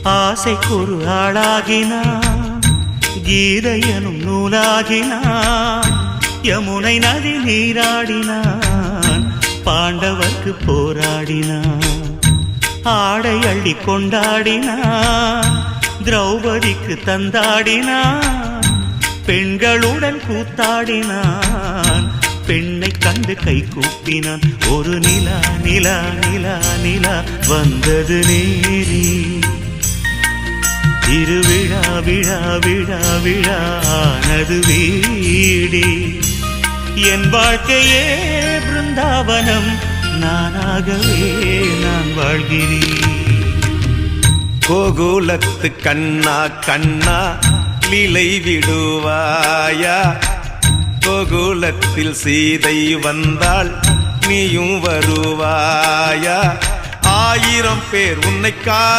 ஆசைக்கொரு ஆளாகினான், கீதையனும் நூலாகினான். யமுனை நதி நீராடினான், பாண்டவர்க்கு போராடினான். ஆடை அள்ளி கொண்டாடினான், திரௌபதிக்கு தந்தாடினான். பெண்களுடன் கூத்தாடினான், பெண்ணை கண்டு கை கூப்பினான். ஒரு நிலா நிலா நிலா நிலா வந்தது நேரி, திருவிழா விழா விழா விழா ஆனது வீடே. என் வாழ்க்கையே பிருந்தாவனம், நானாகவே நான் வாழ்கிறேன். கோகுலத்து கண்ணா கண்ணா லீலை விடுவாயா, கோகுலத்தில் சீதை வந்தாள் நீயும் வருவாயா. 1000 பேர் உன்னை